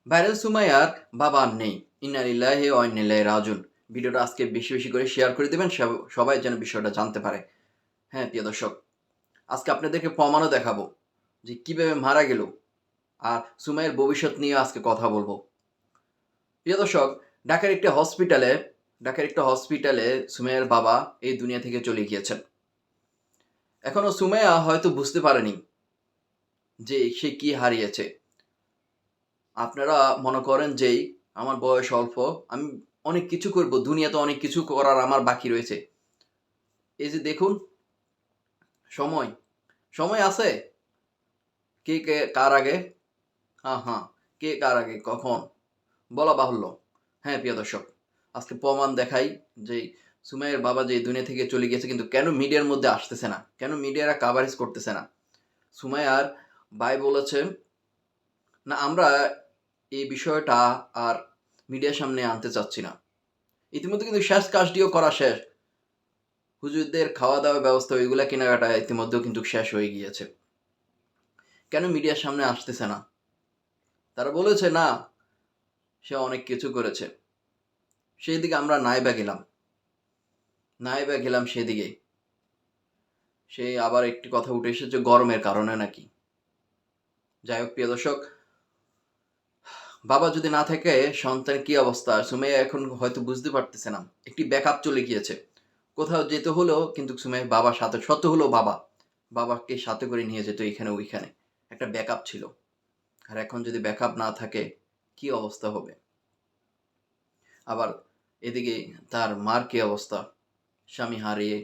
Viral সুমাইয়ার বাবা আর নেই। ইন্না লিল্লাহি ওয়া ইন্না ইলাইহি রাজিউন। ভিডিওটা আজকে বেশি, বেশি করে শেয়ার করে দিবেন সবাই যেন বিষয়টা জানতে পারে। হ্যাঁ, প্রিয় দর্শক, আজকে আপনাদেরকে প্রমাণও দেখাবো যে কিভাবে মারা গেল। আর সুমাইয়ার ভবিষ্যৎ নিয়ে আজকে কথা বলবো। প্রিয় দর্শক, ঢাকার একটা হসপিটালে সুমাইয়ার বাবা এই দুনিয়া থেকে চলে গিয়েছেন। এখনো সুমাইয়া হয়তো বুঝতে পারেনি যে সে কি হারিয়েছে। আপনারা মনে করেন যেই আমার বয়স অল্প, আমি অনেক কিছু করব, দুনিয়াতে অনেক কিছু করার আমার বাকি রয়েছে। এই যে দেখুন, সময় সময় আছে। কে কার আগে? হ্যাঁ, কে কার আগে কখন বলা বাহুল্য। হ্যাঁ, প্রিয় দর্শক, আজকে প্রমাণ দেখাই যে সুমাইয়ের বাবা যে দুনিয়া থেকে চলে গেছে, কিন্তু কেন মিডিয়ার মধ্যে আসতেছে না, কেন মিডিয়ারা কাভারেজ করতেছে না। সুমাইয়ার ভাই বলেছে, না আমরা এই বিষয়টা আর মিডিয়ার সামনে আনতে চাচ্ছি না। ইতিমধ্যে কিন্তু শেষ কাজটিও করা শেষ। হুজুরদের খাওয়া দাওয়ার ব্যবস্থা, ওইগুলা কেনাকাটা ইতিমধ্যেও কিন্তু শেষ হয়ে গিয়েছে। কেন মিডিয়ার সামনে আসতেছে না? তারা বলেছে না, সে অনেক কিছু করেছে। সেই দিকে আমরা নাই বা গেলাম সেদিকে। সে আবার একটি কথা উঠে এসেছে, গরমের কারণে নাকি। যাই হোক, প্রিয় দর্শক, বাবা যদি না থাকে সন্তানের কি অবস্থা, সুমাইয়া এখন হয়তো বুঝতে পারতেছে না। একটি ব্যাকআপ চলে গিয়েছে। কোথাও যেতে হলেও কিন্তু সুমাইয়ার বাবার সাথে, সত্য হলো বাবাকে সাথে করে নিয়ে যেত এখানে ওইখানে। একটা ব্যাকআপ ছিল। আর এখন যদি ব্যাকআপ না থাকে, কি অবস্থা হবে? আবার এদিকে তার মার কি অবস্থা, স্বামী হারিয়ে।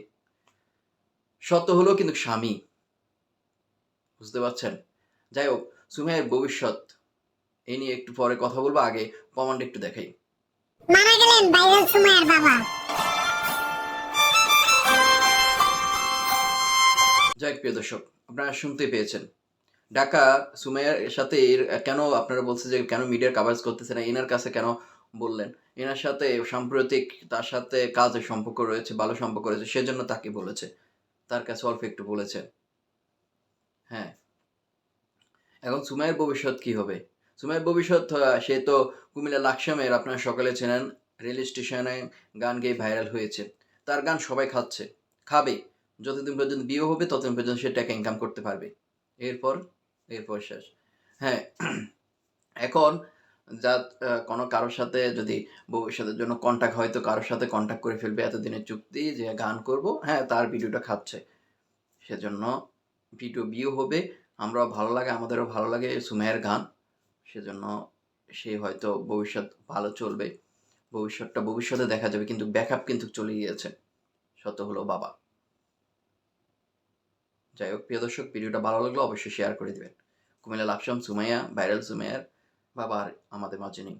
সত্য হলো কিন্তু স্বামী, বুঝতে পারছেন? যাই হোক, সুমাইয়ার ভবিষ্যৎ এই নিয়ে একটু পরে কথা বলবো, আগে প্রমাণটা একটু দেখাই। মারা গেলেন ভাইরাল সুমাইয়ার বাবা। যাই হোক, প্রিয় দর্শক, আপনারা শুনতে পেয়েছেন। ঢাকা সুমাইয়ার সাথে কেন আপনারা বলছে যে কেন মিডিয়ার কাভারেজ করতেছে না, এনার কাছে কেন বললেন? এনার সাথে সাম্প্রতিক তার সাথে কাজের সম্পর্ক রয়েছে, ভালো সম্পর্ক রয়েছে, সেজন্য তাকে বলেছে। তার কাছে অল্প একটু বলেছে। হ্যাঁ, এখন সুমাইয়ের ভবিষ্যৎ কি হবে? সুমাইয়ের ভবিষ্যৎ, সে তো কুমিল্লা লাকসামের, আপনারা সকলে চেনেন, রেল স্টেশনে গান গেয়ে ভাইরাল হয়েছে। তার গান সবাই খাবে। যতদিন পর্যন্ত বিয়ে হবে ততদিন পর্যন্ত সে টাকা ইনকাম করতে পারবে। এরপর এরপর শেষ। হ্যাঁ, এখন যা কোনো কারোর সাথে যদি ভবিষ্যতের জন্য কন্ট্যাক্ট, হয়তো কারোর সাথে কন্ট্যাক্ট করে ফেলবে এতদিনের চুক্তি যে গান করব। হ্যাঁ, তার ভিডিওটা খাচ্ছে। সেজন্য ভিডিও ভিউ হবে। আমরাও ভালো লাগে, আমাদেরও ভালো লাগে সুমাইয়ার গান। সেজন্য সে হয়তো ভবিষ্যৎ ভালো চলবে। ভবিষ্যতে দেখা যাবে, কিন্তু ব্যাকআপ কিন্তু চলে গিয়েছে। সত্য হলো বাবা। যাই হোক, প্রিয় দর্শক, ভিডিওটা ভালো লাগলে অবশ্যই শেয়ার করে দিবেন। কুমিল্লা লাকসাম সুমাইয়া, ভাইরাল সুমাইয়ার বাবা আর আমাদের মাঝে নেই।